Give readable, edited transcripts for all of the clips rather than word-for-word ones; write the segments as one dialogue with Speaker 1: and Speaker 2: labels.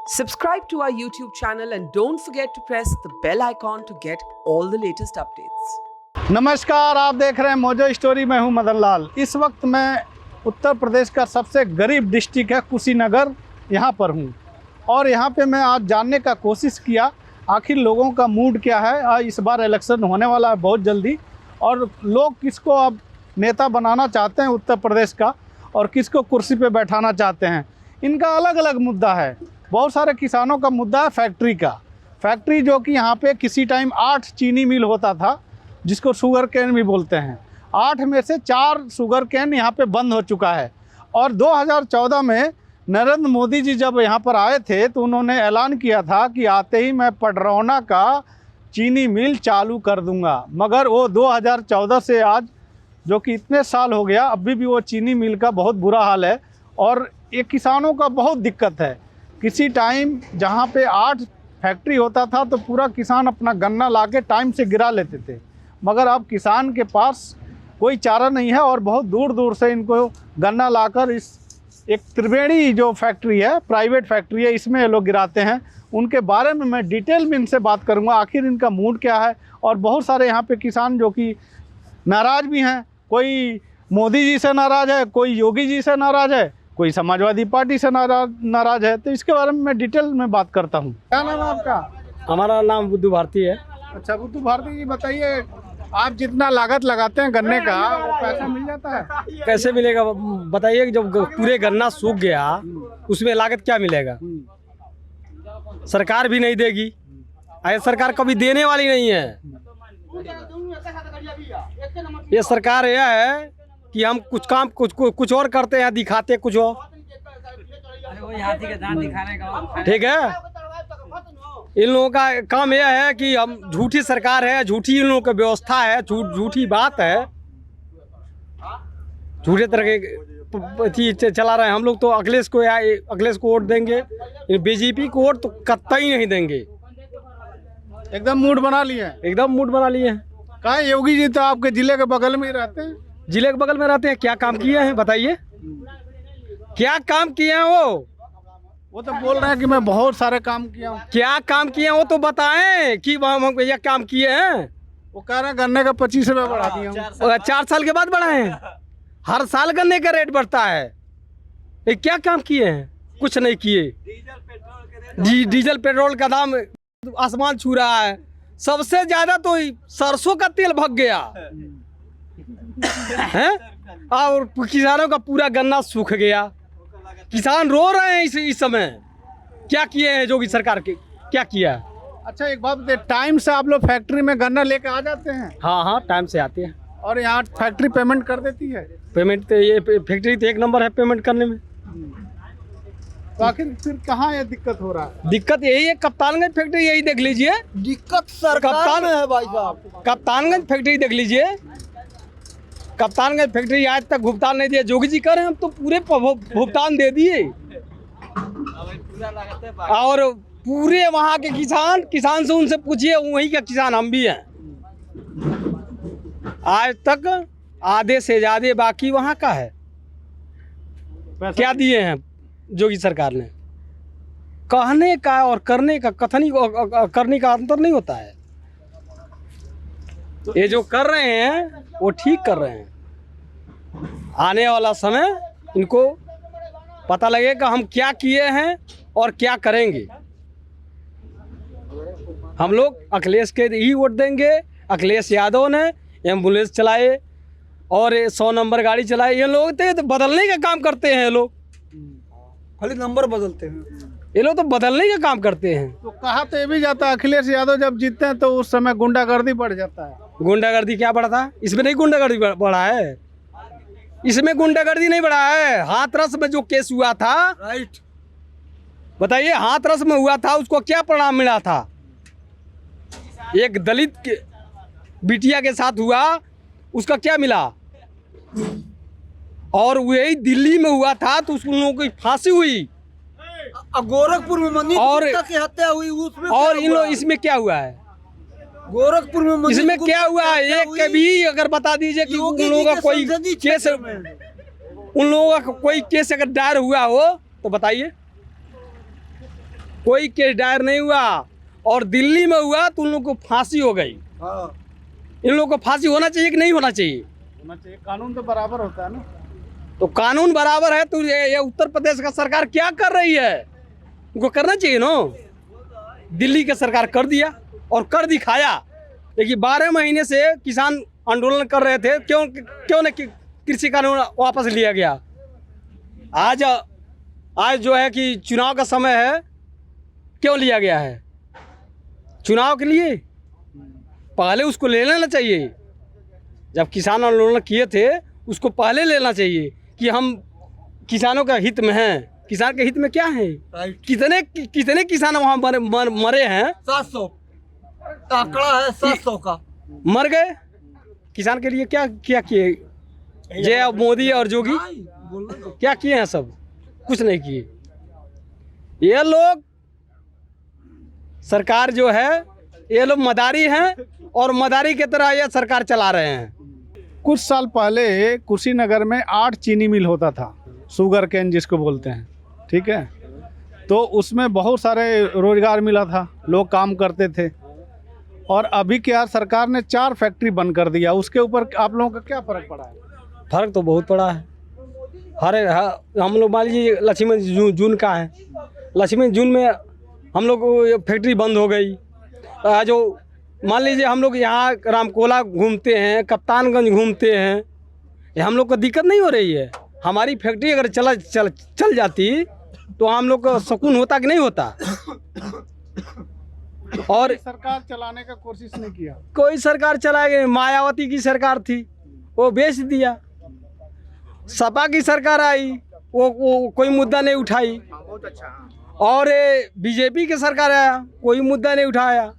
Speaker 1: Subscribe to our YouTube channel and don't forget to press the bell icon to get all the latest updates.
Speaker 2: नमस्कार, आप देख रहे हैं mojo story. मैं हूं मदन लाल। इस वक्त मैं उत्तर प्रदेश का सबसे गरीब डिस्ट्रिक्ट है कुशीनगर, यहां पर हूं और यहां पे मैं आज जानने का कोशिश किया आखिर लोगों का मूड क्या है। इस बार इलेक्शन होने वाला है बहुत जल्दी और लोग किसको अब नेता बनाना चाहते हैं उत्तर प्रदेश का और किसको कुर्सी पे बैठाना चाहते हैं। इनका अलग अलग मुद्दा है। बहुत सारे किसानों का मुद्दा है फैक्ट्री का। फैक्ट्री जो कि यहाँ पे किसी टाइम 8 चीनी मिल होता था जिसको शुगर कैन भी बोलते हैं। 8 में से 4 शुगर कैन यहाँ पे बंद हो चुका है। और 2014 में नरेंद्र मोदी जी जब यहाँ पर आए थे तो उन्होंने ऐलान किया था कि आते ही मैं पडरौना का चीनी मिल चालू कर दूंगा। मगर वो 2014 से आज जो कि इतने साल हो गया, अभी भी वो चीनी मिल का बहुत बुरा हाल है और ये किसानों का बहुत दिक्कत है। किसी टाइम जहाँ पे 8 फैक्ट्री होता था तो पूरा किसान अपना गन्ना लाके टाइम से गिरा लेते थे, मगर अब किसान के पास कोई चारा नहीं है और बहुत दूर दूर से इनको गन्ना लाकर इस एक त्रिवेणी जो फैक्ट्री है, प्राइवेट फैक्ट्री है, इसमें ये लोग गिराते हैं। उनके बारे में मैं डिटेल में इनसे बात करूंगा आखिर इनका मूड क्या है। और बहुत सारे यहाँ पे किसान जो कि नाराज़ भी हैं। कोई मोदी जी से नाराज़ है, कोई योगी जी से नाराज़ है, कोई समाजवादी पार्टी से नाराज़ है। तो इसके बारे में मैं डिटेल में बात करता हूँ। क्या नाम है आपका?
Speaker 3: हमारा नाम बुद्धू भारती है।
Speaker 2: अच्छा बुद्धू भारती जी, बताइए आप जितना लागत लगाते हैं गन्ने का वो पैसा मिल जाता है?
Speaker 3: कैसे मिलेगा बताइए। जब पूरे गन्ना सूख गया उसमें लागत क्या मिलेगा? सरकार भी नहीं देगी। आए सरकार कभी देने वाली नहीं है। ये सरकार यह है कि हम कुछ काम कुछ और करते हैं, दिखाते कुछ और। ठीक है, इन लोगों का काम यह है कि हम झूठी सरकार है, झूठी इन लोगों की व्यवस्था है, झूठी बात है, झूठे तरह के चला रहे हैं। हम लोग तो अखिलेश को वोट देंगे, बीजेपी को वोट तो कतई नहीं देंगे।
Speaker 2: एकदम मूड बना लिए हैं।
Speaker 3: एकदम मूड बना लिए हैं।
Speaker 2: कहाँ योगी जी तो आपके जिले के बगल में ही रहते हैं।
Speaker 3: जिले के बगल में रहते हैं, क्या काम किए हैं बताइए? क्या काम किए हैं वो
Speaker 2: तो बोल रहे हैं कि मैं बहुत सारे काम किया हूँ।
Speaker 3: क्या काम किए हैं वो तो बताएं कि हम ये काम किए हैं।
Speaker 2: वो कह रहे हैं गन्ने का 25 रुपये बढ़ा दिया हूँ।
Speaker 3: 4 साल के बाद बढ़ाए हैं। हर साल गन्ने का रेट बढ़ता है। ये क्या काम किए हैं? कुछ नहीं किए। डीजल पेट्रोल का दाम आसमान छू रहा है। सबसे ज्यादा तो सरसों का तेल भग गया है और किसानों का पूरा गन्ना सूख गया। किसान रो रहे हैं इस समय। क्या किए हैं योगी सरकार के? क्या किया?
Speaker 2: अच्छा एक बात बताइए, टाइम से आप लोग फैक्ट्री में गन्ना लेके आ जाते हैं?
Speaker 3: हाँ, टाइम से आते हैं।
Speaker 2: और यहाँ फैक्ट्री पेमेंट कर देती है?
Speaker 3: पेमेंट तो ये फैक्ट्री तो 1 नंबर है पेमेंट करने में।
Speaker 2: तो आखिर फिर कहाँ ये दिक्कत हो रहा है?
Speaker 3: दिक्कत यही है, कप्तानगंज फैक्ट्री यही देख लीजिए।
Speaker 2: दिक्कत सरकार में है भाई साहब।
Speaker 3: कप्तानगंज फैक्ट्री देख लीजिए। कप्तानगंज फैक्ट्री आज तक भुगतान नहीं दिया। जोगी जी कह रहे हैं हम तो पूरे भुगतान दे दिए और पूरे वहाँ के किसान से उनसे पूछिए, वहीं का किसान हम भी हैं। आज तक आधे से ज्यादा बाकी वहाँ का है। क्या दिए हैं जोगी सरकार ने? कहने का और करने का करने का अंतर नहीं होता है। ये जो कर रहे हैं वो ठीक कर रहे हैं। आने वाला समय इनको पता लगेगा हम क्या किए हैं और क्या करेंगे। हम लोग अखिलेश के ही वोट देंगे। अखिलेश यादव ने एम्बुलेंस चलाए और 100 नंबर गाड़ी चलाए। ये लोग तो बदलने का काम करते हैं। ये लोग
Speaker 2: खाली नंबर बदलते हैं।
Speaker 3: ये लोग तो बदलने का काम करते हैं।
Speaker 2: तो कहा तो ये भी जाता है अखिलेश यादव जब जीतते हैं तो उस समय गुंडागर्दी बढ़ जाता है।
Speaker 3: गुंडागर्दी क्या बढ़ता? इसमें नहीं गुंडागर्दी बढ़ा है। इसमें गुंडागर्दी नहीं बढ़ा है। हाथरस में जो केस हुआ था, राइट, बताइए, हाथरस में हुआ था, उसको क्या परिणाम मिला था? एक दलित के बिटिया के साथ हुआ, उसका क्या मिला? और वही दिल्ली में हुआ था तो उन लोगों की फांसी हुई।
Speaker 4: गोरखपुर में मनीष गुप्ता की हत्या हुई, उसमें
Speaker 3: और इन लोग इसमें क्या हुआ है?
Speaker 4: गोरखपुर में
Speaker 3: इसमें क्या हुआ है? एक कभी अगर बता दीजिए कि उन लोगों का कोई केस, उन लोगों का कोई केस अगर दायर हुआ हो तो बताइए। कोई केस दायर नहीं हुआ, और दिल्ली में हुआ तो उन लोगों को फांसी हो गई। इन लोगों को फांसी होना चाहिए कि नहीं होना चाहिए?
Speaker 2: होना चाहिए, कानून तो बराबर होता है ना।
Speaker 3: तो कानून बराबर है तो ये उत्तर प्रदेश का सरकार क्या कर रही है? उनको करना चाहिए ना। दिल्ली की सरकार कर दिया और कर दिखाया। देखिए 12 महीने से किसान आंदोलन कर रहे थे, क्यों न कृषि कानून वापस लिया गया। आज जो है कि चुनाव का समय है, क्यों लिया गया है? चुनाव के लिए पहले उसको ले लेना चाहिए। जब किसान आंदोलन किए थे उसको पहले लेना चाहिए कि हम किसानों का हित में हैं। किसान के हित में क्या है? कितने किसान वहाँ मरे हैं?
Speaker 4: 700 आंकड़ा है, 700 का
Speaker 3: मर गए। किसान के लिए क्या क्या किए जय मोदी और जोगी? क्या किए हैं? सब कुछ नहीं किए। ये लोग सरकार जो है, ये लोग मदारी हैं और मदारी की तरह ये सरकार चला रहे हैं।
Speaker 2: कुछ साल पहले कुशीनगर में 8 चीनी मिल होता था, शुगर केन जिसको बोलते हैं, ठीक है। तो उसमें बहुत सारे रोजगार मिला था, लोग काम करते थे। और अभी क्या सरकार ने 4 फैक्ट्री बंद कर दिया, उसके ऊपर आप लोगों का क्या फ़र्क पड़ा है?
Speaker 3: फ़र्क तो बहुत पड़ा है। हम लोग मान लीजिए लक्ष्मण जून का है, लक्ष्मण जून में हम लोग फैक्ट्री बंद हो गई। जो मान लीजिए हम लोग यहाँ रामकोला घूमते हैं, कप्तानगंज घूमते हैं, ये हम लोग को दिक्कत नहीं हो रही है। हमारी फैक्ट्री अगर चल जाती तो हम लोग को सुकून होता कि नहीं होता? और
Speaker 2: सरकार चलाने का कोशिश नहीं किया।
Speaker 3: कोई सरकार चलाएगी? मायावती की सरकार थी, वो बेच दिया। सपा की सरकार आई, वो कोई मुद्दा नहीं उठाई। और बीजेपी की सरकार आया, कोई मुद्दा नहीं उठाया।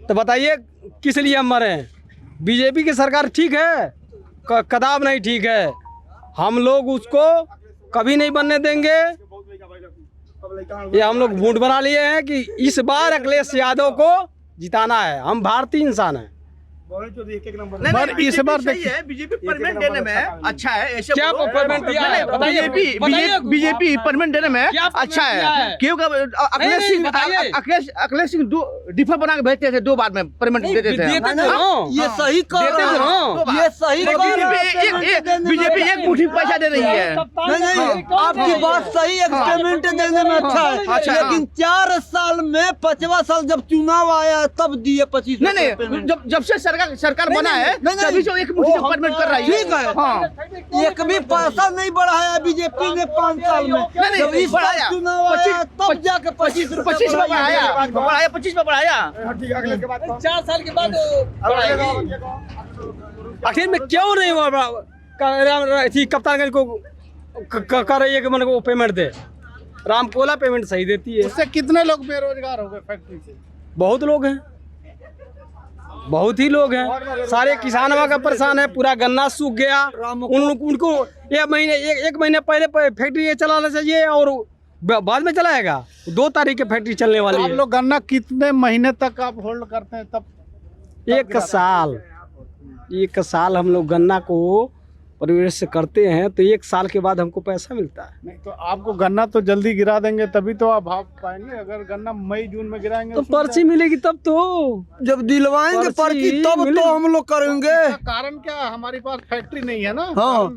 Speaker 3: तो बताइए किस लिए हम मरे? बीजेपी की सरकार ठीक है? कदाप नहीं ठीक है। हम लोग उसको कभी नहीं बनने देंगे। ये हम लोग वोट बना लिए हैं कि इस बार अखिलेश यादव को जिताना है। हम भारतीय इंसान हैं।
Speaker 2: पर इस बार देखिए
Speaker 5: बीजेपी परमानेंट देने में अच्छा है। ऐसे
Speaker 3: क्या परमानेंट दिया है? बताइए।
Speaker 5: बीजेपी परमानेंट देने में अच्छा है, क्योंकि अखिलेश सिंह डिफा बना के भेजते थे, 2 बार में परमानेंट देते थे।
Speaker 4: ये सही कर रहे हैं, ये सही कर रहे हैं।
Speaker 5: बीजेपी एक मुट्ठी पैसा दे रही है।
Speaker 4: नहीं, आपकी बात सही, एक्सपेरिमेंट देने में अच्छा है, लेकिन 4 साल में 5वां साल जब चुनाव आया तब दिए 25।
Speaker 5: नहीं, जब से सरकार बना है तभी से एक मुट्ठी परमानेंट कर रही है।
Speaker 4: ठीक है, हाँ। एक भी पैसा नहीं बढ़ाया बीजेपी ने 5 साल में। जब इस साल चुनाव आया तब जाके 25
Speaker 5: में बढ़ाया, 25 में बढ़ाया।
Speaker 3: 4 साल के बाद आखिर में क्यों नहीं थी कप्तानगंज को कर रही है कि मन को पेमेंट दे? रामकोला पेमेंट सही देती है।
Speaker 2: उससे कितने लोग बेरोजगार हो गए फैक्ट्री से?
Speaker 3: बहुत लोग हैं, बहुत ही लोग हैं। सारे किसान वहाँ का परेशान है, पूरा गन्ना सूख गया। उनको एक महीने पहले फैक्ट्री चलाना चाहिए और बाद में चलाएगा। 2 तारीख की फैक्ट्री चलने वाली है।
Speaker 2: आप लोग गन्ना कितने महीने तक आप होल्ड करते हैं? तब
Speaker 3: 1 साल हम लोग गन्ना को परिवेश से करते हैं, तो 1 साल के बाद हमको पैसा मिलता है।
Speaker 2: नहीं तो आपको गन्ना तो जल्दी गिरा देंगे तभी तो आप भाव पाएंगे। अगर गन्ना मई जून में गिराएंगे
Speaker 3: तो पर्ची मिलेगी तब तो।
Speaker 4: जब दिलवाएंगे पर्ची तब तो हम लोग करेंगे।
Speaker 2: कारण क्या है? हमारे पास फैक्ट्री नहीं है ना।
Speaker 4: हाँ,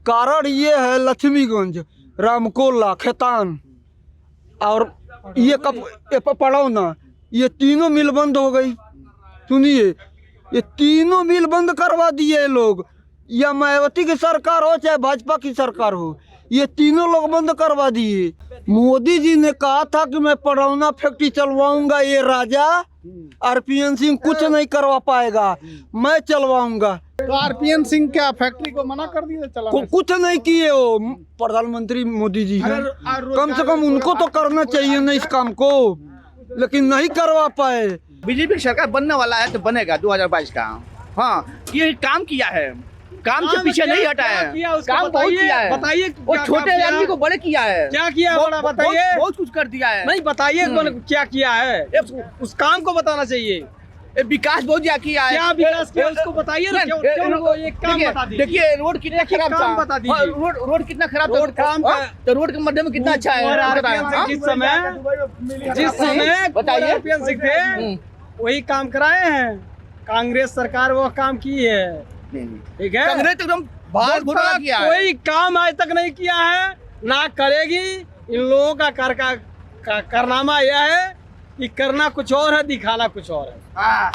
Speaker 4: कारण ये है लक्ष्मीगंज, रामकोला, खेतान और ये पड़ौना, ये तीनों मिल बंद हो गई। सुनिए, ये तीनों मिल बंद करवा दिए लोग, या मायावती की सरकार हो चाहे भाजपा की सरकार हो, ये तीनों लोग बंद करवा दिए। मोदी जी ने कहा था कि मैं पड़ौना फैक्ट्री चलवाऊंगा, ये राजा आरपीएन सिंह कुछ नहीं करवा पाएगा, मैं चलवाऊंगा।
Speaker 2: तो आरपीएन सिंह क्या फैक्ट्री को मना कर दिया चलाने से?
Speaker 4: कुछ नहीं किए वो प्रधानमंत्री मोदी जी हैं। कम से कम उनको तो करना चाहिए ना इस काम को, लेकिन नहीं करवा पाए।
Speaker 5: बीजेपी की सरकार बनने वाला है तो बनेगा 2022 का। हाँ, ये काम किया है, काम से पीछे नहीं हटा है, काम बहुत किया है।
Speaker 3: बताइए,
Speaker 5: और छोटे आदमी को बड़े किया है।
Speaker 3: क्या किया बड़ा? बताइए।
Speaker 5: बहुत कुछ कर दिया है।
Speaker 3: नहीं बताइए क्या किया है, उस काम को बताना चाहिए।
Speaker 5: ये विकास बहुत ज्यादा किया है।
Speaker 3: क्या विकास किया उसको बताइए ना, क्यों क्यों वो एक काम बता दीजिए।
Speaker 5: देखिए रोड कितना
Speaker 3: एक ही
Speaker 5: खराब
Speaker 3: काम
Speaker 5: था।
Speaker 3: बता दीजिए।
Speaker 5: हाँ, रोड कितना खराब था।
Speaker 3: रोड काम
Speaker 5: हाँ,
Speaker 3: का-
Speaker 5: तो रोड के मध्य में कितना अच्छा है। हाँ?
Speaker 3: जिस समय
Speaker 5: बताइए।
Speaker 3: यूरोपियन से थे वही काम कराए हैं। कांग्रेस सरकार वो काम की है, ठीक है।
Speaker 5: कांग्रेस तो एकदम बहुत बुरा किया है।
Speaker 3: कोई काम आज तक नहीं किया है, ना करेगी। इन लोगों का कारनामा यह है कि करना कुछ और है, दिखाना कुछ और है।
Speaker 5: हाँ,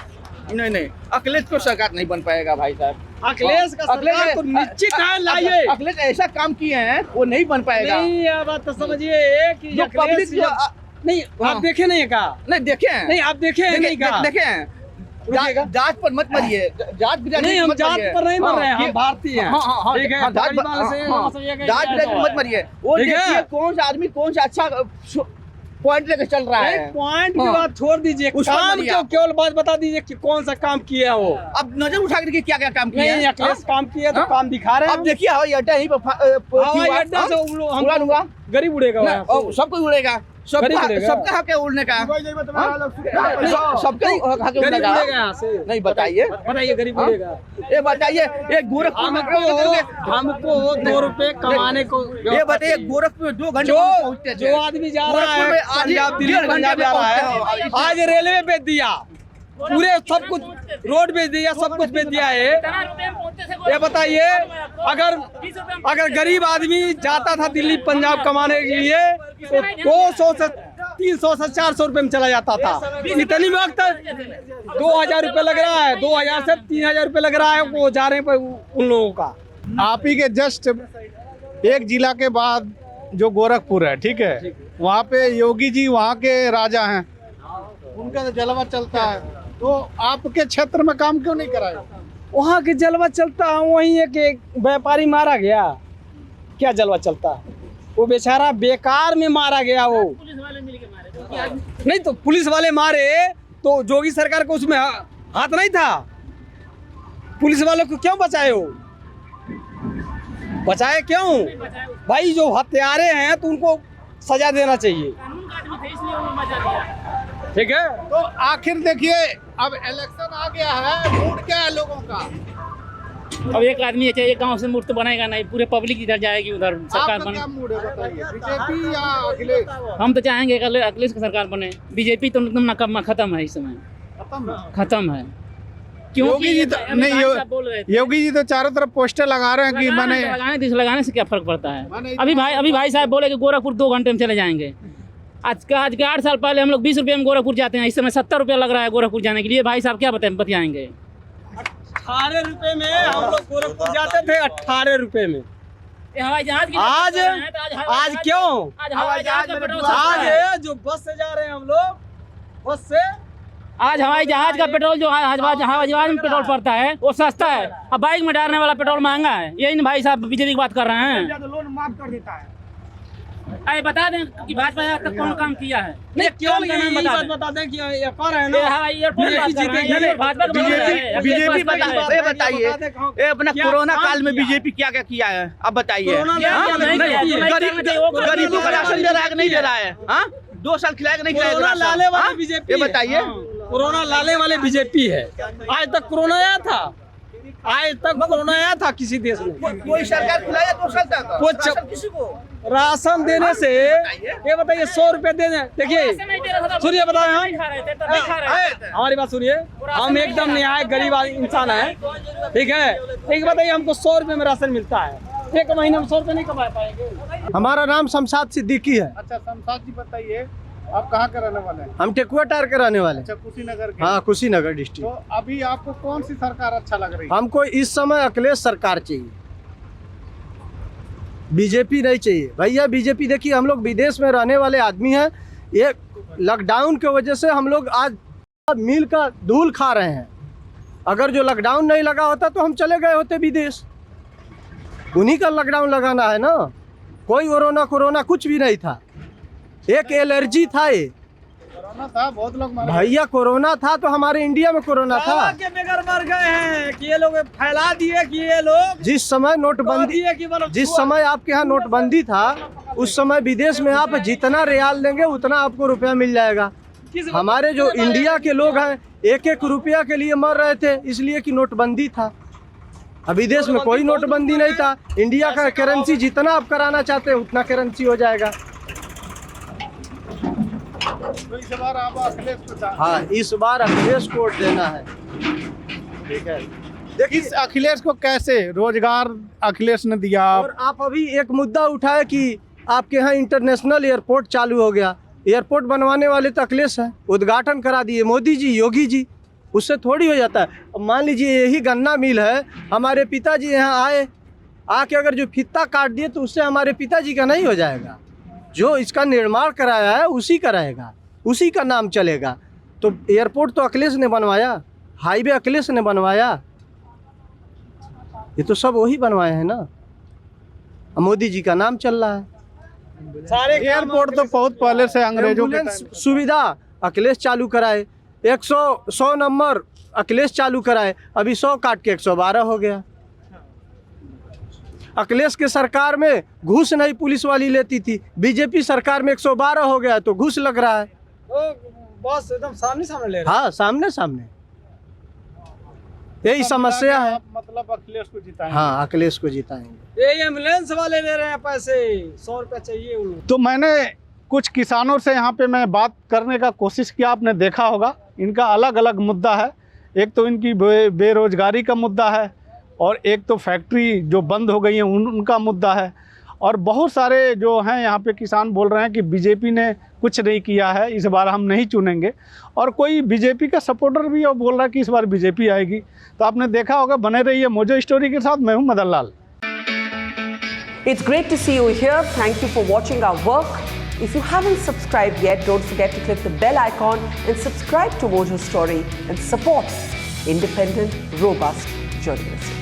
Speaker 5: नहीं अखिलेश को सरकार नहीं बन पाएगा भाई साहब।
Speaker 3: अखिलेश का सरकार तो निश्चित है, लाइए।
Speaker 5: अखिलेश ऐसा काम किए हैं वो नहीं बन पाएगा।
Speaker 3: नहीं, अब बात तो समझिए कि
Speaker 5: जो
Speaker 3: अखिलेश
Speaker 5: पब्लिक जो
Speaker 3: नहीं,
Speaker 5: हाँ।
Speaker 3: आप देखे नहीं का,
Speaker 5: नहीं देखे हैं।
Speaker 3: नहीं आप देखे नहीं का,
Speaker 5: देखे
Speaker 3: रुकिएगा।
Speaker 5: जात पर मत मरिए, जात बिरादरी
Speaker 3: नहीं
Speaker 5: पर
Speaker 3: हम
Speaker 5: मत
Speaker 3: जात
Speaker 5: मरिए।
Speaker 3: पर नहीं मर रहे हैं,
Speaker 5: हाँ,
Speaker 3: हम भारतीय हैं।
Speaker 5: हाँ,
Speaker 3: ठीक है,
Speaker 5: हाँ, जात
Speaker 3: तालिबान से
Speaker 5: हाँ,
Speaker 3: समझिए कि
Speaker 5: जात
Speaker 3: क्या
Speaker 5: बिरादरी
Speaker 3: हुआ।
Speaker 5: मत मरिए। वो
Speaker 3: ठीक है।
Speaker 5: देखिए कौन सा आदमी कौन सा अच्छा पॉइंट लेकर चल रहा है।
Speaker 3: पॉइंट की
Speaker 5: हाँ।
Speaker 3: बात छोड़ दीजिए,
Speaker 5: उस पर
Speaker 3: काम
Speaker 5: मरिए
Speaker 3: क्यों,
Speaker 5: आप।
Speaker 3: केवल बात बता दीजिए कि कौन सा काम किया वो।
Speaker 5: अब नजर उठा कर देखिए क्या क्या काम किया
Speaker 3: नहीं,
Speaker 5: है।
Speaker 3: अखिलेश काम किया तो
Speaker 5: हाँ?
Speaker 3: काम दिखा रहे हैं।
Speaker 5: अब देखिए हवाई अड्डा यहीं
Speaker 3: हवाई अड्डा से हम
Speaker 5: उड़ा दूंगा।
Speaker 3: गरीब उड़ेगा वहाँ से।
Speaker 5: सब कुछ उड़ेगा।
Speaker 3: गरीब उड़ेगा।
Speaker 5: सबका हक है उड़ने का। सबका हक है उड़ने
Speaker 3: गरीब
Speaker 5: का।
Speaker 3: उड़ेगा यहाँ से।
Speaker 5: नहीं बताइए
Speaker 3: बताइए, गरीब
Speaker 5: हाँ?
Speaker 3: उड़ेगा।
Speaker 5: ये बताइए एक गोरखपुर में
Speaker 3: हमको 2 रुपए कमाने को
Speaker 5: ये बताइए गोरखपुर में 2 घंटे
Speaker 3: जो
Speaker 5: में पहुंचते थे।
Speaker 3: जो आदमी जा रहा
Speaker 5: गोरखपुर
Speaker 3: है
Speaker 5: में आज
Speaker 3: पंजाब दिल्ली
Speaker 5: 1.5
Speaker 3: पंजाब
Speaker 5: घंटे
Speaker 3: जा
Speaker 5: में
Speaker 3: रहा
Speaker 5: पहुंचते
Speaker 3: है,
Speaker 5: हैं।
Speaker 3: आज रेलवे बेच दिया, पूरे सब कुछ रोड बेच दिया, सब कुछ बेच दिया है। ये बताइए अगर गरीब आदमी जाता था दिल्ली पंजाब कमाने के लिए तो 200 से 300 से 400 रुपए में चला जाता था। इतनी वक्त 2000 रुपए लग रहा है, 2000 से 3000 रुपए लग रहा है वो जा रहे हैं उन लोगों का।
Speaker 2: आप ही के जस्ट एक जिला के बाद जो गोरखपुर है, ठीक है, वहाँ पे योगी जी वहाँ के राजा हैं, उनका तो जलवा चलता है। तो आपके क्षेत्र में काम क्यों नहीं कराए?
Speaker 3: वहाँ के जलवा चलता है, वहीं एक व्यापारी मारा गया, क्या जलवा चलता है? वो बेचारा बेकार में मारा गया। वो नहीं तो पुलिस वाले मारे तो जोगी सरकार को उसमें हाथ नहीं था। पुलिस वालों को क्यों बचाए? हो बचाए क्यों भाई? जो हत्यारे हैं तो उनको सजा देना चाहिए, ठीक है।
Speaker 2: तो आखिर देखिए अब इलेक्शन आ गया है, मूड क्या है लोगों का?
Speaker 6: अब एक आदमी चाहिए, गांव से मूर्त बनेगा नहीं, पूरे पब्लिक इधर जाएगी, उधर सरकार
Speaker 2: आपका
Speaker 6: बने।
Speaker 2: क्या मूड है बताइए, बीजेपी या अखिलेश?
Speaker 6: हम तो चाहेंगे कि अखिलेश की सरकार बने। बीजेपी तो एकदम नकम्मा खत्म है, इस समय
Speaker 2: खत्म है।
Speaker 6: खत्म है।
Speaker 2: योगी जी तो नहीं,
Speaker 6: बोल रहे थे
Speaker 2: योगी जी तो चारों तरफ पोस्टर लगा रहे हैं कि मैंने
Speaker 6: लगाने से क्या फर्क पड़ता है?
Speaker 2: मैंने
Speaker 6: अभी भाई साहब बोले कि गोरखपुर 2 घंटे में चले जाएंगे। आज के 8 साल पहले हम लोग 20 रुपये में गोरखपुर जाते हैं, इस समय 70 रुपया लग रहा है गोरखपुर जाने के लिए। भाई साहब क्या बतियाएंगे?
Speaker 3: 18 रुपए में हम लोग गोरखपुर जाते थे, 18 रुपए में।
Speaker 6: हवाई जहाज की
Speaker 3: आज क्यों?
Speaker 6: हवाई जहाज का पेट्रोल
Speaker 3: आज है जो बस से जा रहे हैं हम लोग, बस से
Speaker 6: आज हवाई जहाज का पेट्रोल जो हवाई जहाज में पेट्रोल पड़ता है वो सस्ता है, अब बाइक में डालने वाला पेट्रोल महंगा है। यही ना भाई साहब बीजेपी की बात कर रहे हैं।
Speaker 5: लोन माफ कर देता है।
Speaker 6: अरे बता दें कि भाजपा आज तक कौन काम किया है?
Speaker 3: नहीं क्यों
Speaker 6: काम का नाम
Speaker 3: यही
Speaker 6: बता
Speaker 3: बात
Speaker 6: दें।
Speaker 3: बता दें कि ये कर रहे हैं
Speaker 6: ये
Speaker 3: ना।
Speaker 6: हवाई एयरपोर्ट की बात कर रहे हैं,
Speaker 3: बीजेपी
Speaker 6: ये भाजपा का बता रहे हैं।
Speaker 5: बीजेपी
Speaker 6: ये भाजपा का है।
Speaker 5: बताइए अपना
Speaker 3: क्या
Speaker 5: कोरोना
Speaker 3: काम
Speaker 5: काल में
Speaker 3: किया?
Speaker 5: बीजेपी क्या क्या किया है अब बताइए।
Speaker 3: कोरोना में
Speaker 5: हाँ?
Speaker 3: क्या
Speaker 5: नहीं,
Speaker 3: नहीं किया?
Speaker 5: गरीबों का राशन दे रहा है कि नहीं दे रहा है? हाँ? 2 साल खिलाएगा नहीं खिलाएगा
Speaker 3: कोरोना
Speaker 5: राशन?
Speaker 3: लाने वाले
Speaker 5: हाँ?
Speaker 3: बीजेपी
Speaker 5: ये बताइए।
Speaker 3: कोरोना लाने वाले बीजेपी है। आज तक कोरोना आया था? आज तक कोरोना आया था किसी देश में?
Speaker 5: कोई सरकार खिलाया 2 साल तक
Speaker 3: वो
Speaker 5: राशन किसी को?
Speaker 3: राशन देने से ये बताइए 100 रुपए दे दें। देखिए सुनिए, बताएं हम हमारी बात सुनिए, हम एकदम न्याय गरीब इंसान है, ठीक है। एक बताइए हमको 100 रुपए में राशन मिलता है, एक महीने में 100 रुपए नहीं कमा पाएंगे।
Speaker 4: हमारा नाम शमशाद सिद्दीकी है।
Speaker 2: अच्छा शमशाद जी बताइए, आप कहाँ के रहने वाले हैं?
Speaker 4: हम टेकुआ टार के रहने वाले।
Speaker 2: अच्छा कुशीनगर के।
Speaker 4: हाँ, कुशीनगर
Speaker 2: तो
Speaker 4: डिस्ट्रिक्ट।
Speaker 2: अभी आपको कौन सी सरकार अच्छा लग रही है?
Speaker 4: हमको इस समय अखिलेश सरकार चाहिए, बीजेपी नहीं चाहिए भैया। बीजेपी देखिए, हम लोग विदेश में रहने वाले आदमी हैं, ये लॉकडाउन के वजह से हम लोग आज मील का धूल खा रहे हैं। अगर जो लॉकडाउन नहीं लगा होता तो हम चले गए होते विदेश। उन्हीं का लॉकडाउन लगाना है ना, कोई कोरोना कुछ भी नहीं था, एक एलर्जी था। ये
Speaker 2: कोरोना था, बहुत लोग मरे।
Speaker 4: भैया कोरोना था तो हमारे इंडिया में कोरोना था।
Speaker 3: दावा के बगैर मर गए हैं कि ये लोग फैला दिए कि ये लोग
Speaker 4: जिस समय नोटबंदी,
Speaker 3: दिए कि मतलब
Speaker 4: जिस समय आपके यहाँ नोटबंदी था, उस समय विदेश में आप जितना रियाल लेंगे उतना आपको रुपया मिल जाएगा। हमारे जो इंडिया के लोग हैं 1-1 रुपया के लिए मर रहे थे, इसलिए कि नोटबंदी था। अब विदेश में कोई नोटबंदी नहीं था। इंडिया का करेंसी जितना आप कराना चाहते हैं उतना करेंसी हो जाएगा।
Speaker 2: तो इस बार आप अखिलेश को
Speaker 4: हाँ, इस बार अखिलेश को वोट देना है।
Speaker 2: ठीक है। देखिए इस अखिलेश को कैसे रोजगार अखिलेश ने दिया।
Speaker 4: और आप अभी एक मुद्दा उठाए कि आपके यहाँ इंटरनेशनल एयरपोर्ट चालू हो गया। एयरपोर्ट बनवाने वाले तो अखिलेश हैं, उद्घाटन करा दिए मोदी जी, योगी जी। उससे थोड़ी हो जाता है। अब मान लीजिए यही गन्ना मिल है, हमारे पिताजी यहाँ आए, आके अगर जो फीता काट दिए तो उससे हमारे पिताजी का नहीं हो जाएगा। जो इसका निर्माण कराया है उसी का रहेगा, उसी का नाम चलेगा। तो एयरपोर्ट तो अखिलेश ने बनवाया, हाईवे अखिलेश ने बनवाया, ये तो सब वही बनवाए हैं ना। मोदी जी का नाम चल रहा है।
Speaker 2: सारे एयरपोर्ट तो बहुत पहले से अंग्रेजों के
Speaker 4: एम्बुलेंस सुविधा अखिलेश चालू कराए, 100 नंबर अखिलेश चालू कराए, अभी 100 काट के 112 हो गया। अखिलेश के सरकार में घूस नहीं पुलिस वाली लेती थी, बीजेपी सरकार में 112 हो गया तो घूस लग रहा है।
Speaker 3: बस एकदम सामने सामने ले रहे
Speaker 4: हाँ, सामने सामने यही समस्या है।
Speaker 2: मतलब अखिलेश को जिताएंगे।
Speaker 4: हाँ, अखिलेश को जिताएंगे।
Speaker 3: ये एम्बुलेंस वाले ले रहे हैं पैसे, 100 रुपया चाहिए उनको।
Speaker 2: तो मैंने कुछ किसानों से यहाँ पे मैं बात करने का कोशिश किया। आपने देखा होगा इनका अलग अलग मुद्दा है। एक तो इनकी बेरोजगारी का मुद्दा है, और एक तो फैक्ट्री जो बंद हो गई है उनका मुद्दा है। और बहुत सारे जो हैं यहाँ पे किसान बोल रहे हैं कि बीजेपी ने कुछ नहीं किया है, इस बार हम नहीं चुनेंगे। और कोई बीजेपी का सपोर्टर भी और बोल रहा है कि इस बार बीजेपी आएगी। तो आपने देखा होगा। बने रहिए मोजो स्टोरी के साथ। मैं हूँ Madan Lal.
Speaker 1: It's great to see you here. Thank you for watching our work. If you haven't subscribed yet, don't forget to click the bell icon and subscribe to Mojo Story and support independent, robust journalism.